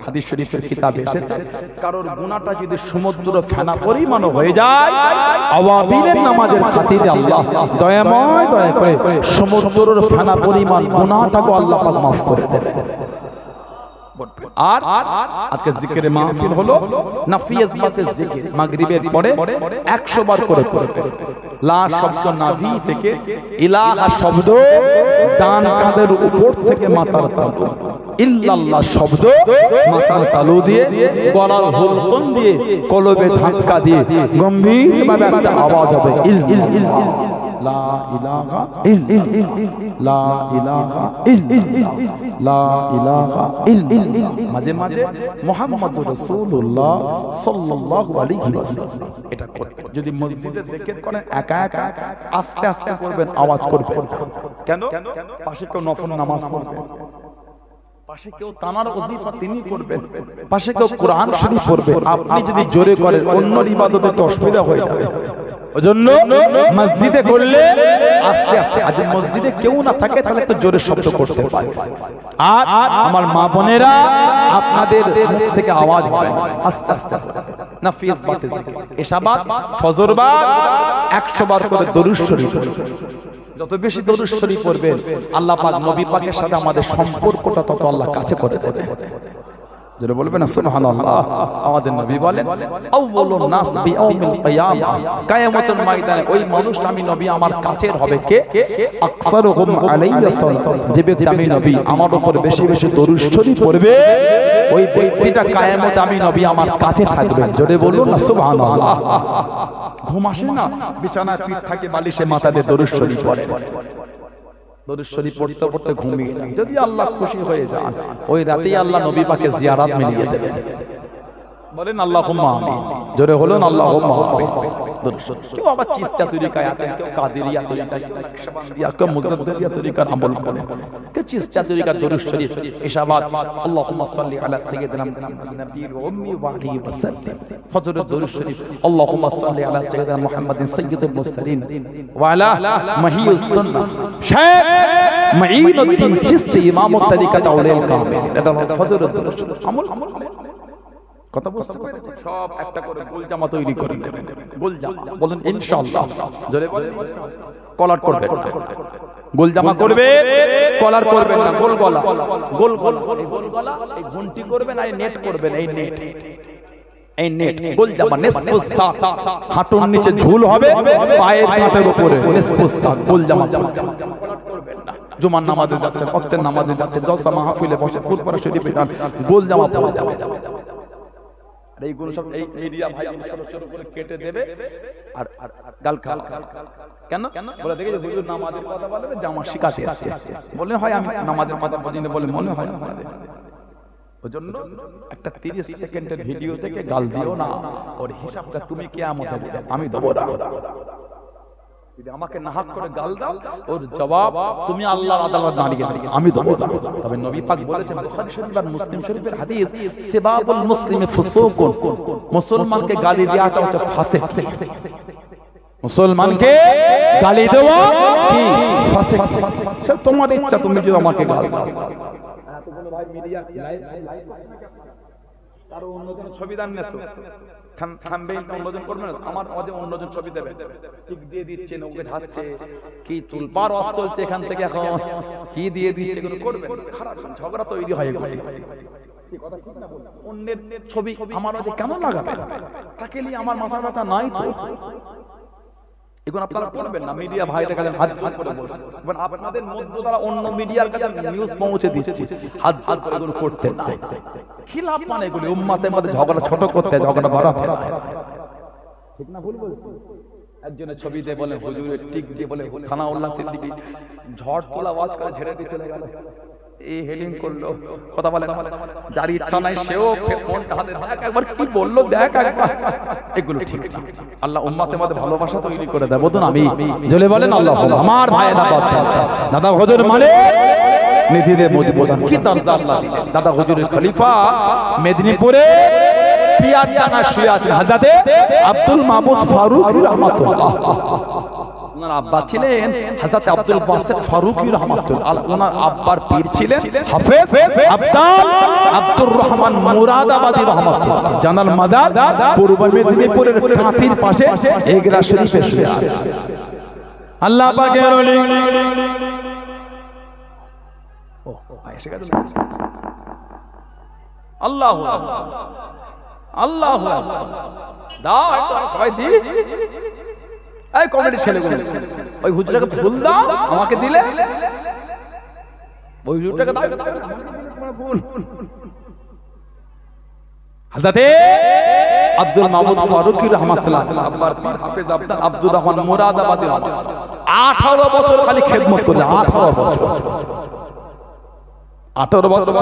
হাদিস শরীফের কিতাবে এসেছে কারোর গুনাহটা যদি সমুদ্র ফেনা পরিমাণ হয়ে যায় আওয়াবিনের নামাজের খাতিরে আল্লাহ দয়াময় দয়া করে সমুদ্রের ফেনা পরিমাণ গুনাহটাকে আল্লাহ পাক maaf করে দেবে। আর আজকে জিকিরে মাহফিল হলো নাফি ইসবাতের জিকির মাগরিবের পরে 100 বার করে করবে। লা শব্দ নাভি থেকে ইলাহা শব্দ ডান কাঁধের উপর থেকে মাথার তালু, ইল্লাল্লাহ শব্দ মাথার তালু দিয়ে গলার হুলকন দিয়ে কলবে ধাক্কা দিয়ে গম্ভীরভাবে একটা আওয়াজ হবে ইল ইল ইল লা ইলাহা ইল ইল লা ইলাহা ইল ইল লা ইলাহা ইল ইল। মাঝে মাঝে মুহাম্মদুর রাসূলুল্লাহ সাল্লাল্লাহু আলাইহি ওয়াসাল্লাম এটা করবেন। যদি মসজিদে জিকির করেন একা একা আস্তে আস্তে করবেন, আওয়াজ করবেন। কেন? পাশে কেউ নফল নামাজ পড়বে, পাশে কেউ তানার ওজিফা তিনি করবেন, পাশে কেউ কোরআন শরীফ পড়বে। আপনি যদি জোরে করেন অন্য ইবাদতে তো অসুবিধা হয়ে যাবে। ওজন্য মসজিদে করলে আস্তে আস্তে, আজ মসজিদে কেউ না থাকে তাহলে একটু জোরে শব্দ করতে পারে। আর আমার মা বোনেরা আপনাদের মুখ থেকে আওয়াজ হয় আস্তে আস্তে নাফিস বাতে জিকির, এশাবাত, ফজরবাত 100 বার করে দরুদ শরীফ। যত বেশি দরুদ শরীফ পড়বেন আল্লাহ পাক নবী পাকের সাথে আমাদের সম্পর্কটা তত আল্লাহ কাছে করে দেবে। যারা বলবেন সুবহানাল্লাহ। আমাদের নবী বলেন আউয়ালুন নাস বিয়াউমিল কিয়ামা, কিয়ামতের ময়দানে ওই মানুষটা আমি নবী আমার কাছের হবে কে? আকসারুহুম আলাইয়া সাল্লাল্লাহু, যে ব্যক্তি আমি নবী আমার উপর বেশি বেশি দরুদ শরীফ পড়বে ওই ব্যক্তিটা কিয়ামতে আমি নবী আমার কাছে থাকবেন। জোরে বলুন না সুবহানাল্লাহ। ঘুম আসে না, বিছানায় পিঠ থাকে বালিশে মাথা দিয়ে দরুদ শরীফ পড়ে, দরুদ শরীফ পড়তে পড়তে ঘুমিয়ে যান। যদি আল্লাহ খুশি হয়ে যান ওই রাতেই আল্লাহ নবী পাকে জিয়ারত মিলিয়ে দেবেন। বলেন আল্লাহুম্মা আমিন। জোরে বলুন আল্লাহুম্মা আমিন। দরুদ শরীফ। কেউ আবার চিস্তা তরিকায় আছেন, কেউ কাদেরিয়া তরিকায়, কেউ নকশবন্দিয়া, কেউ মুজাদ্দিদিয়া তরিকার আমল করেন, কেউ চিস্তা তরিকার দরুদ শরীফ ইশাবাত আল্লাহুম্মা সাল্লি আলা সাইয়্যিদিনা মুহাম্মাদিন নবিয়্যিল উম্মি ওয়া আলিহি ওয়া সাল্লাম। ফজরের দরুদ শরীফ আল্লাহুম্মা সাল্লি আলা সাইয়্যিদিনা মুহাম্মাদিন সাইয়্যিদুল মুরসালিন ওয়া আলা মাহিয়ুস সুন্নাহ শেখ মাঈনুদ্দিন চিশতি ইমামত তরিকাত আউলিয়াল কামিল। এটা ফজরের দরুদ শরীফ আমল কথা বুঝতে পেরেছেন? সব একটা করে গোল জামা তৈরি করে নেবেন। গোল জামা বলেন ইনশাআল্লাহ। জোরে বলেন। কলার করবেন না, গোল জামা করবে, কলার করবেন না, গোল গলা, গোল গলা, এই গোল গলা, এই ঘন্টি করবেন আর নেট করবেন, এই নেট, এই নেট গোল জামা নিসফুস সাক, হাঁটুর নিচে ঝুল হবে, পায়ের কাঁটের উপরে নিসফুস সাক গোল জামা। কলার করবেন না। জুমার নামাজে যাচ্ছেন, ওয়াক্তের নামাজে যাচ্ছেন, জলসা মাহফিলে বসে ফুরফুরা শরীফে যান, গোল জামা পরে যাবে। এইগুলো সব এই মিডিয়া ভাই ছোট ছোট করে কেটে দেবে আর গাল খাল। কেন? বলে দেখে হুজুর নামাজের কথা বলবে, জামা শিখাতে আসছে, বলে হয় আমি নামাজের কথা বলি না বলে মনে হয় আমাদের। ওজন্য একটা 30 সেকেন্ডের ভিডিও থেকে গাল দিও না, ওর হিসাবটা তুমি কিয়ামতে দেবে, আমি দেব না। যদি আমাকে নাহাক করে গাল দাও ওর জবাব তুমি আল্লাহর আদালত দাঁড়িয়ে দেবে, আমি দেব না। তবে নবী পাক বলেছেন বুখারী শরীফ আর মুসলিম শরীফের হাদিস, সিবাবুল মুসলিমি ফুসুকুন, মুসলমানকে গালি দেওয়াটা হচ্ছে ফাসিক। মুসলমানকে গালি দেওয়া কি ফাসিক? সে তোমার ইচ্ছা, তুমি যদি আমাকে গালি দাও। এতগুলো ভাই মিডিয়া লাইভ আর অন্যজন ছবি দেন না তো থামবেন, অন্যজন করবেন না। আমার অজে অন্যজন ছবি দেবে, টিক দিয়ে দিচ্ছেন, ওকে ঝাচ্ছে, কি তুলপার অস্ত চলছে এখান থেকে, এখন কি দিয়ে দিচ্ছে, এগুলো করবেন। খারাপ ঝগড়া তৈরি হয় এগুলো। কথা ঠিক না বল? অন্যের ছবি আমার অজে কেন লাগাবে? তাকে নিয়ে আমার মাথা ব্যথা নাই তো। এগুলো আপনারা করবেন না। মিডিয়া ভাইদের কাছে হাত হাত করে বলছেন, আপনাদের মধ্য দ্বারা অন্য মিডিয়ার কাছে নিউজ পৌঁছে দিচ্ছে, হাত হাত করে এগুলো করতে না। খিলাফ মানে এগুলো উম্মতের মধ্যে ঝগড়া ছোট করতে, ঝগড়া বাড়াতে না। ঠিক না ভুল বলছি? একজনের ছবি দিয়ে বলে হুজুরের টিক দিয়ে বলে থানাউল্লাহ সিদ্দিকী ঝড় তোলা আওয়াজ করে ঝেড়ে দিয়ে চলে গেল, এই হেলিং করলো, কথা বলে না, যার ইচ্ছা নাই সেও ফোনটা হাতে দেখ একবার কি বললো দেখ একবার। এগুলো ঠিক না। আল্লাহ উম্মতের মধ্যে ভালোবাসা তৈরি করে দেয়। বলুন আমি। জলে বলেন আল্লাহ। আমার ভাইয়েরা দাদা হুজুর মানে নিধিদের মোদি প্রধান কি দরজা আল্লাহ দিলেন। দাদা হুজুরের খলিফা মেদিনীপুরে পিয়ারডাঙ্গা শুয়ে আছেন হযরতে আব্দুল মাহমুদ ফারুক রাহমাতুল্লাহ। ওনার আব্বা ছিলেন হযরত আব্দুল বাসিত ফারুকী রাহমাতুল্লাহ আলাইহি, ওনার আব্বার পীর ছিলেন হাফেজ আব্দাল আব্দুর রহমান মুরাদাবাদী রাহমাতুল্লাহ। জানাল মাজার পূর্ব মেদিনীপুরের কাঁথির পাশে এগরা শরীফে শুয়ে আছে। আল্লাহ পাকের ওলি ও এসে গেল। আল্লাহু আকবার, আল্লাহু আকবার। দাও ভাই দি, এই কমেডি ছেলেগুলো ওই হুজুরটাকে ফুল দাও, আমাকে দিলে ওই হুজুরটাকে দাও, তোমার ফুল। হযরতে আব্দুল মামুদ ফারুকী রাহমাতুল্লাহ আব্বার পীর হাফেজ আব্দুর রহমান মুরাদাবাদী রাহমাতুল্লাহ 18 বছর খালি খেদমত করলে। 18 বছর, 18 বছর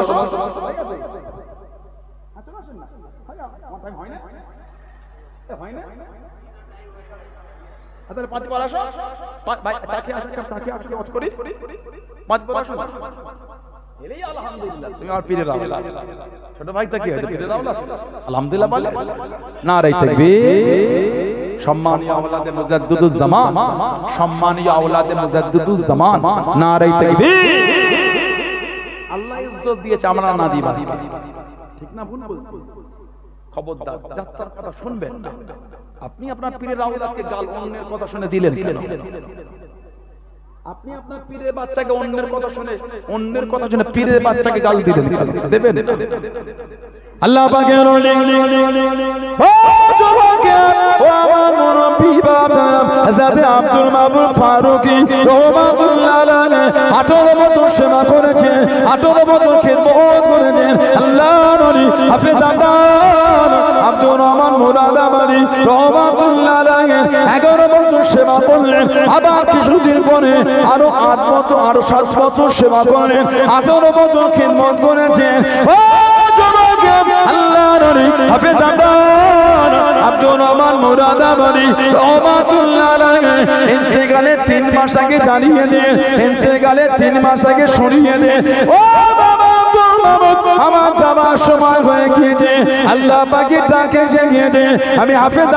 হয় না? আদার পাঁচ বার আসো ভাই, চাকি আসো, চাকি আসো, ওয়াজ করি পাঁচ বার আসো এলেই আলহামদুলিল্লাহ তুমি আর পীরের আওলাদ। ছোট ভাই তা কি হয়, পীরের আওলাদ আলহামদুলিল্লাহ বলে নারে তাকবীর। সম্মানীয় আওলাদে মুজাদ্দিদুজ জামান, সম্মানীয় আওলাদে মুজাদ্দিদুজ জামান, নারে তাকবীর। আল্লাহ ইজ্জত দিয়েছে, আমরা না দিবা, ঠিক না ভুল বলছি? খবরদার যাত্রার কথা শুনবেন না। আপনি আপনার পীরের আওলাদকে গাল অন্যের কথা শুনে দিলেন কেন? আপনি আপনার পীরের বাচ্চাকে অন্যের কথা শুনে পীরের বাচ্চাকে গাল দিলেন কেন? দেবেন না। আল্লাহ পাকের ওলি ও যুবকে ও আমার মুরব্বি বাবা হযরত আব্দুল মামুন ফারুকী রাহমাতুল্লাহ আলাইহি 18 বছর সেবা করেছে, 18 বছর খিদমত করেছেন। আল্লাহর ওলি হাফেজ আব্দুর রহমান মুরাদাবাদী রাহমাতুল্লাহ আলাইহি 11 বছর সেবা করলেন। আবার কিছুদিন পরে আরো 8 বছর, আরো 7 বছর সেবা করেন। 18 বছর খিদমত করেছেন। ও যুবকে আল্লাহর ওলি হাফেজ আব্দুর রহমান মুরাদাবাদী রাহমাতুল্লাহ আলাইহি ইন্তেকালের 3 মাস আগে জানিয়ে দেন, ইন্তেকালের 3 মাস আগে শুনিয়ে দেন, ও বাবা আমার যাবার সময় হয়ে গিয়েছে। আল্লাহ পাকের ডাকে এসে গিয়েছে। আমি হাফেজ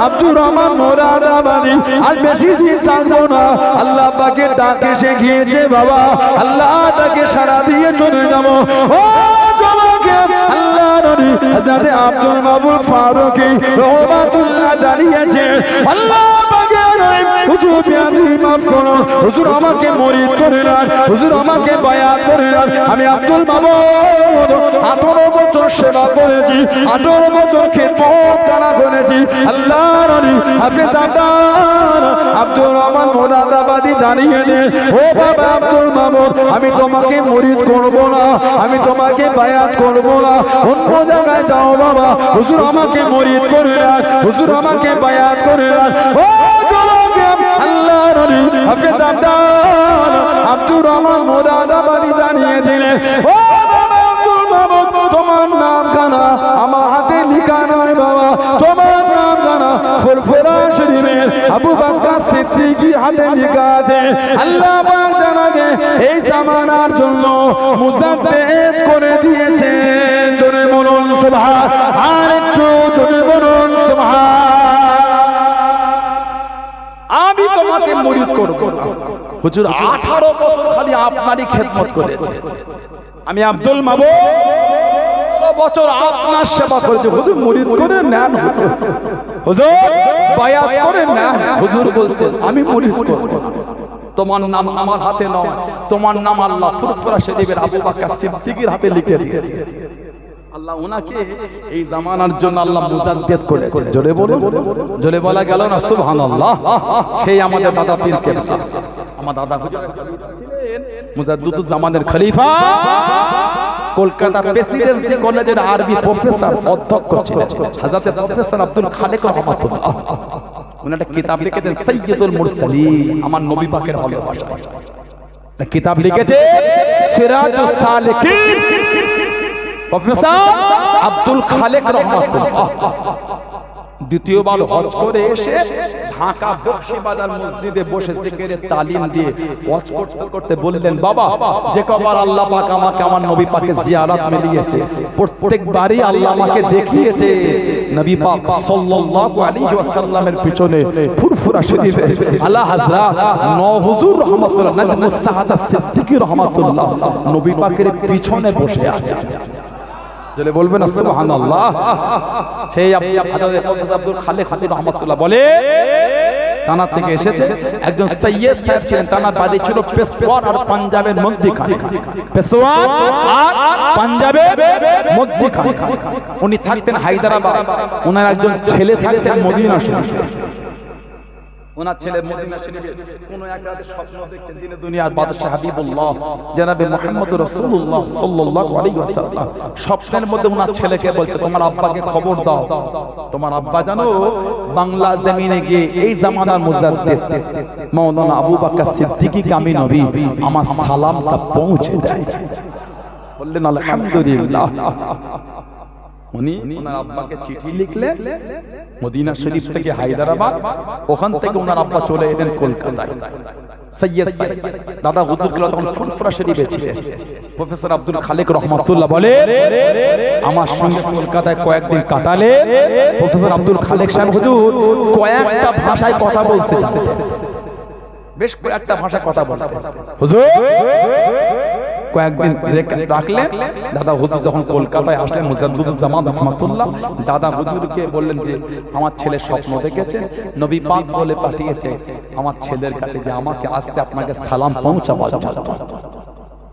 আব্দুর রহমান মুরাদাবাদী আর বেশি দিন থাকবো না। আল্লাহ পাকের ডাকে এসে গিয়েছে বাবা, আল্লাহ তাকে সাড়া দিয়ে চলে যাবো। ও যুবকে আল্লাহর ওলি হযরত আব্দুল মামুন ফারুকী রাহমাতুল্লাহ জানিয়েছে, আল্লাহ পাকের হুজুর বিয়াদি মাফ করুন, হুজুর আমাকে মুরিদ করে নেন, হুজুর আমাকে বায়াত করে নেন। আমি আব্দুল মামুন 18 বছর সেবা করেছি, 18 বছর খিদমত করেছি। আল্লাহর ওলি হাফেজ আব্দুর রহমান মুরাদাবাদী জানিয়ে দেন, ও বাবা আব্দুল মামুন আমি তোমাকে মুরিদ করব না, আমি তোমাকে বায়াত করব না, অন্য জায়গায় যাও বাবা, হুজুর আমাকে মুরিদ করে নেন, হুজুর আমাকে বায়াত করে নেন। ও যুবকে আল্লাহর ওলি হাফেজ আব্দুর রহমান মুরাদাবাদী জানিয়েছিলেন, ও বাবা আব্দুল মামুন তোমার নাম কানা আমার হাতে লেখা নয় বাবা, তোমার নাম কানা ফুরফুরা শরীফের আবু বকর সিদ্দিকীর হাতে লেখা আছে। আল্লাহ পাক জানাকে এই জামানার জন্য মুজাদ্দিদ করে দিয়েছেন। জোরে বলুন সুবহান, আর একটু জোরে বলুন সুবহান। আমি তোমাকে মুরিদ করব না। হুজুর 18 বছর খালি আপনারই খেদমত করেছে। আমি আব্দুল মামুন বছর আপনার সেবা করেছি। হুজুর মুরিদ করে নেন, হুজুর বায়াত করে নেন। হুজুর বলছেন আমি মুরিদ করব না, তোমার নাম আমার হাতে নয়, তোমার নাম আল্লাহ ফুরফুরা শরীফের আবু বকর সিদ্দিকীর হাতে লিখে দিয়েছে। আল্লাহ ওনাকে এই জামানার জন্য আল্লাহ মুজাদ্দিদ করেছেন। জোরে বলুন, জোরে বলা গেল না সুবহানাল্লাহ। সেই আমাদের দাদা পীর কেবলা, আমার দাদা হুজুর ছিলেন মুজাদ্দিদুজ জামানের খলিফা, কলকাতার প্রেসিডেন্সি কলেজের আরবি প্রফেসর অধ্যক্ষ ছিলেন হযরত প্রফেসর আব্দুল খালেক রাহমাতুল্লাহ। উনি একটা কিতাব লিখেছেন সাইয়্যিদুল মুরসালিন, আমার নবী পাকের ভালোবাসা। কিতাব লিখেছে সিরাজুস সালিকিন প্রফেসর আব্দুল খালেক রাহমাতুল্লাহ। দ্বিতীয়বার হজ করে এসে ঢাকা বক্সিবাজার মসজিদে বসে জিকিরের তালিম দিয়ে হজ করতে করতে বললেন, বাবা যে কবার আল্লাহ পাক আমাকে আমার নবী পাকের জিয়ারত মিলিয়েছে, প্রত্যেকবারই আল্লাহ আমাকে দেখিয়েছে নবী পাক সাল্লাল্লাহু আলাইহি ওয়াসাল্লামের পিছনে ফুরফুরা শরীফে আলা হযরত নওহুজুর রহমাতুল্লাহ নাজমুস সাহাদা সিদ্দিকী রহমাতুল্লাহ নবী পাকের পিছনে বসে আছে। চলে বলবেন না সুবহানাল্লাহ। সেই প্রফেসর আব্দুল খালেক হাজি রহমাতুল্লাহ বলে, তানা থেকে এসেছে একজন সৈয়দ সাহেব ছিলেন, তানার বাড়ি ছিল পেশোয়ার আর পাঞ্জাবের মধ্যখানে, পেশোয়ার আর পাঞ্জাবের মধ্যখানে। উনি থাকতেন হায়দ্রাবাদ, ওনার একজন ছেলে থাকতেন মদিনা শরীফে। ওনার ছেলে মদিনা শরীফে কোন এক রাতে স্বপ্ন দেখছেন দিনে দুনিয়ার বাদশা হাবিবুল্লাহ জনাবে মুহাম্মদ রাসূলুল্লাহ সাল্লাল্লাহু আলাইহি ওয়াসাল্লাম স্বপ্নের মধ্যে ওনার ছেলেকে বলছে, তোমার আব্বাকে খবর দাও, তোমার আব্বা জানো বাংলা জমিনে গিয়ে এই জামানার মুজাদ্দিদ মাওলানা আবু বকর সিদ্দিকী কামি নবী আমার সালামটা পৌঁছে দেয়। বললেন আলহামদুলিল্লাহ। উনি ওনার আব্বাকে চিঠি লিখলেন মদিনা শরীফ থেকে হায়দ্রাবাদ, ওখান থেকে ওনার আব্বা চলে এলেন কলকাতায়। সৈয়দ সাহেব দাদা হুজুর তখন ফুরফুরা শরীফে ছিলেন। প্রফেসর আব্দুল খালেক রহমাতুল্লাহ বলে, আমার সঙ্গে কলকাতায় কয়েকদিন কাটালে প্রফেসর আব্দুল খালেক সাহেব হুজুর কয়েকটা ভাষায় কথা বলতে জানতেন, বেশ কয়েকটা ভাষায় কথা বলতেন। হুজুর কয়েকদিন রাখলেন। দাদা হুজুর যখন কলকাতায় আসলেন মুজাদ্দিদুজ্জামান রহমাতুল্লাহ দাদা হুজুরকে বললেন যে আমার ছেলে স্বপ্ন দেখেছে, নবী পাক বলে পাঠিয়েছে আমার ছেলের কাছে যে আমাকে আসতে আপনাকে সালাম পৌঁছাবার জন্য।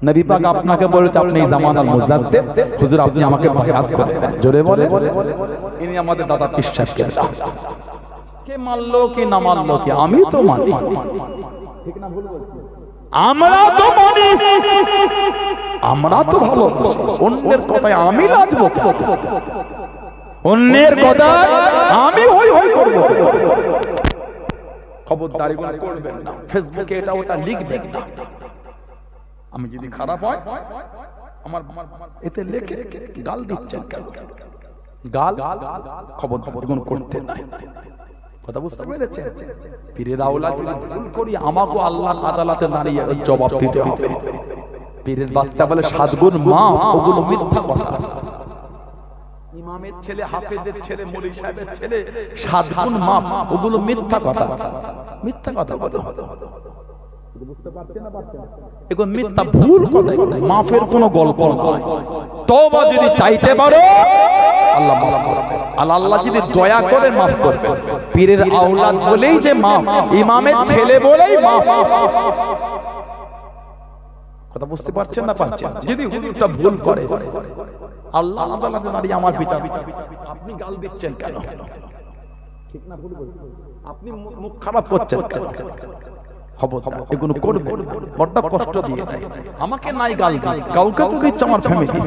নবী পাক আপনাকে বলেছে আপনি এই জামানার মুজাদ্দিদ, হুজুর আপনি আমাকে বায়াত করে দেন। জোরে বলে ইনি আমাদের দাদা পীর সাহেবকে কে মানলো কি না মানলো কি, আমি তো মানি, ঠিক না ভুল বলছি? আমরা তো মানি, আমরা তো ভালো, অন্যের কথায় আমি লাজবো কেন? অন্যের কথায় আমি হই হই করব? খবরদারি করবেন না, ফেসবুকে এটা ওটা লিখবেন না। আমি যদি খারাপ হয় আমার এতে লেখে গাল দিচ্ছেন কেন? গাল খবরদারি করতে নাই। কথা বুঝতে পেরেছেন? পীরের আওলাদ ভুল করি আমাকে আল্লাহর আদালতে দাঁড়িয়ে জবাব দিতে হবে। পীরের বাচ্চা বলে 7 গুণ মাফ, ওগুলো মিথ্যা কথা। ইমামের ছেলে, হাফেজের ছেলে, মৌলভী সাহেবের ছেলে 7 গুণ মাফ, ওগুলো মিথ্যা কথা। মিথ্যা কথা বলে বুঝতে পারছেন না? পারছেন? এগুলো মিথ্যা ভুল কথা, মাফের কোনো গল্প নয়। তওবা যদি চাইতে পারো আল্লাহ মাফ করবে, আল্লাহ যদি দয়া করে মাফ করবে। পীরের আওলাদ বলেই যে মাফ, ইমামের ছেলে বলেই মাফ। কথা বুঝতে পারছেন না? পারছেন? যদি হুজুরটা ভুল করে আল্লাহ আদালতে দাঁড়িয়ে আমার বিচার, আপনি গাল দিচ্ছেন কেন? ঠিক না ভুল বলছেন? আপনি মুখ খারাপ করছেন কেন? খবরদার এগুলো করবে, বড় কষ্ট দিয়ে দেয়। আমাকে নাই গাল দিই, কাউকে তো দিচ্ছে আমার ফ্যামিলি,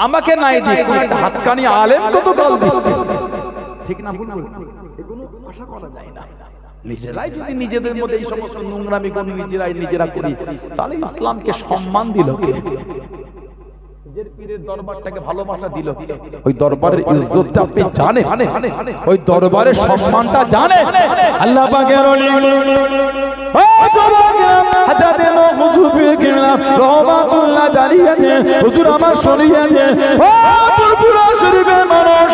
আমাকে নাই দিই একটা হাতকানি আলেমকে তো গাল দিচ্ছে। ঠিক না ভুল বলছেন? এগুলো আশা করা যায় না। নিজেরাই যদি নিজেদের মধ্যে এই সমস্ত নোংরামি গুণ নিজেরা করি, তাহলে ইসলামকে সম্মান দিল কে? নিজের পীরের দরবারটাকে ভালোবাসা দিল কে? ওই দরবারের ইজ্জতটা আপনি জানেন? ওই দরবারের সম্মানটা জানেন? আল্লাহ পাকের ওলি হুজুর আমার শরীয়তে পুরপুরা শরীফের মানুষ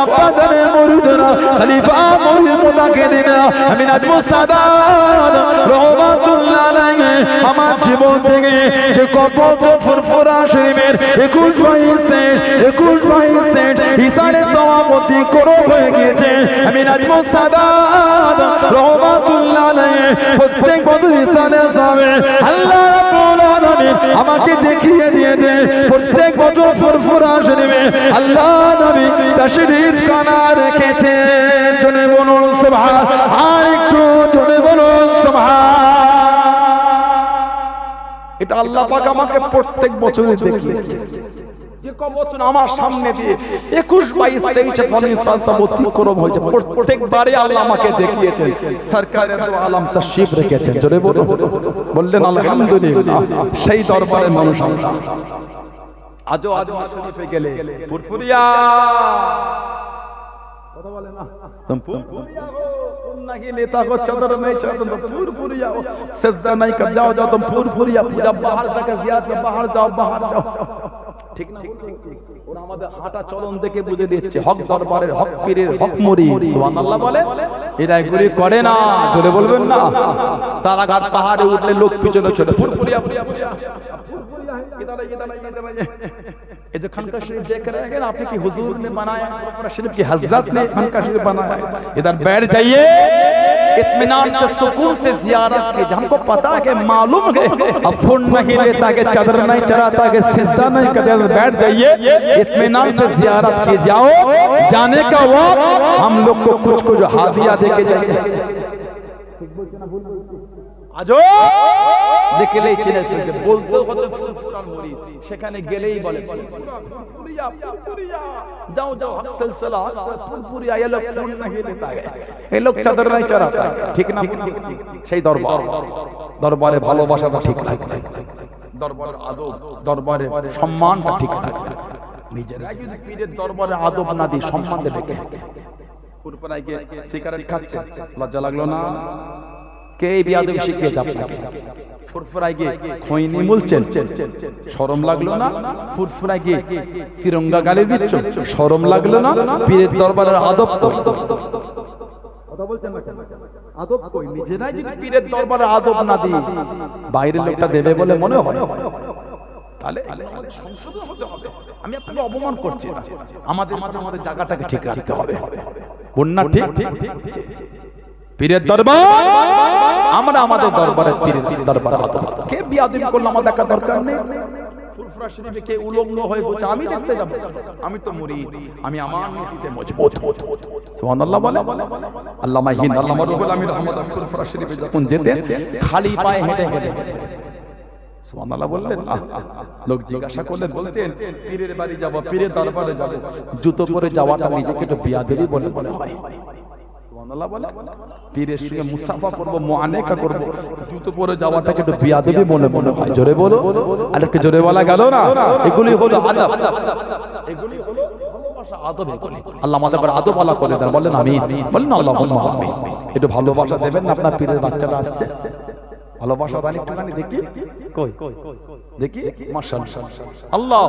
আপা জানের মুরিদরা খলিফা মুরিদ মুতাকিদিনা আমি নাজমুস সাদাত রহমাতুল্লাহ আলাইহি আমার জীবন থেকে যে কত ফুরফুরা শরীফের 21-22 ইসারে সভাপতি করো হয়ে গিয়েছে। আমি নাজমুস সাদাত রহমাতুল্লাহ আলাইহি প্রত্যেক বছর ইসারে সাবে আল্লাহ রাব্বুল আলামিন আমাকে দেখিয়ে দিয়েছে প্রত্যেক বছর ফুরফুরা শরীফে আল্লাহ নবী তাশরীফ খানা রেখেছেন। জনে বলুন সুবহান, আর একটু জনে বলুন সুবহান। এটা আল্লাহ পাক আমাকে প্রত্যেক বছর দেখিয়েছে। যে কবচন আমার সামনে দিয়ে 21-22-23 অতিক্রম হয়েছে, প্রত্যেকবারে আল্লাহ আমাকে দেখিয়েছেন। সরকারে তো আলম তাশরীফ রেখেছেন। জোরে বললেন আলহামদুলিল্লাহ। সেই দরবারের মানুষ আমরা আজও আজমা শরীফে গেলে ফুরফুরিয়া কথা বলে না तुम फुरफुरिया हो तुम नहीं लेता हो चादर नहीं चादर तुम फुरफुरिया हो सजदा नहीं कर जाओ जाओ तुम फुरफुरिया पूजा बाहर जाकर जियारत में बाहर जाओ ঠিক না ওরা আমাদের হাঁটা চলন দেখে বুঝে দিচ্ছে হক দরবারের হক পীরের হক মুরিদ সুবহানাল্লাহ বলে এরা এগুলি করে না জোরে বলবেন না তারাঘাট পাহাড়ে উঠলে লোক পিছনে ছোটে ফুরফুরিয়া ফুরফুরিয়া इधर ये जो खानका शरीफ देख रहे हैं आप की हुजूर ने बनाया फुरफुरा शरीफ की हजरत ने खानका शरीफ बनाया इधर बैठ जाइए इत्मीनान से सुकून से जियारत कीजिए हमको पता है कि मालूम है अब फुन नहीं लेता कि चादर नहीं चढ़ाता कि सिजदा नहीं करता बैठ जाइए इत्मीनान से जियारत की जाओ जाने का वक्त हम लोग को कुछ कुछ हादिया देके जाइए ठीक बोलते ना भूल আজো দেখলেই চিনে ফেলছে বলতে হতো ফুরফুরার মুরিদ সেখানে গেলেই বলে ফুরফুরিয়া ফুরফুরিয়া যাও যাও হক সিলসিলা হক ফুরফুরিয়া ये लोग फूल नहीं लेता है ये लोग चादर नहीं चढ़ाता ঠিক না সেই দরবারে ভালোবাসাটা ঠিক রাখবে দরবারের আদব দরবারের সম্মানটা ঠিক রাখবে নিজেরা যদি পীরের দরবারে আদব না দি সম্মান দেবে কে ফুরফুরায় গিয়ে সিগারেট খাচ্ছে লজ্জা লাগলো না কে বিয়াদবি শিখিয়েছে আপনাকে ফুরফুরায় গিয়ে খৈনি মুলছেন শরম লাগলো না ফুরফুরায় গিয়ে তিরঙ্গা গালি দিচ্ছ শরম লাগলো না পীরের দরবারের আদব কই কথা বলছেন না কেন আদব কই নিজেরাই যদি পীরের দরবারে আদব না দিই বাইরের লোকটা দেবে বলে মনে হয় তাহলে সংশোধন হতে হবে আমি আপনাকে অপমান করছি না আমাদের জায়গাটাকে ঠিক রাখতে হবে বন্যা ঠিক পীরের দরবার আমরা আমাদের দরবারের পীরের দরবার কে বিয়াদবি করলো আমাদের দেখা দরকার নেই ফুরফুরা শরীফে কে উলঙ্গ হয়ে বসে আমি দেখতে যাব আমি তো মুরিদ আমি আমার নীতিতে মজবুত সুবহানাল্লাহ বলে আল্লামা হিন আল্লামা রুহুল আমিন রাহমাতুল্লাহ ফুরফুরা শরীফে যখন যেতেন খালি পায়ে হেঁটে হেঁটে যেতেন সুবহানাল্লাহ বললেন লোক জিজ্ঞাসা করলেন বলতেন পীরের বাড়ি যাব পীরের দরবারে যাব জুতো পরে যাওয়াটা নিজেকে একটু বিয়াদবি বলে মনে হয় সুবহানাল্লাহ বলে পীরের সঙ্গে মুসাফা করব মুআনাকা করব জুতো পরে যাওয়াটাকে একটু বিয়াদবি মনে হয় জোরে বলো আর একটু জোরে বলা গেল না এগুলি হলো আদব এগুলি হলো ভালোবাসা আদব এগুলি আল্লাহ আমাদের করে আদব আলা করে দেন বলেন আমিন বলেন আল্লাহুম্মা আমিন একটু ভালোবাসা দেবেন না আপনার পীরের বাচ্চাটা আসছে ভালোবাসা দান একটুখানি দেখি কই দেখি মাশাআল্লাহ আল্লাহ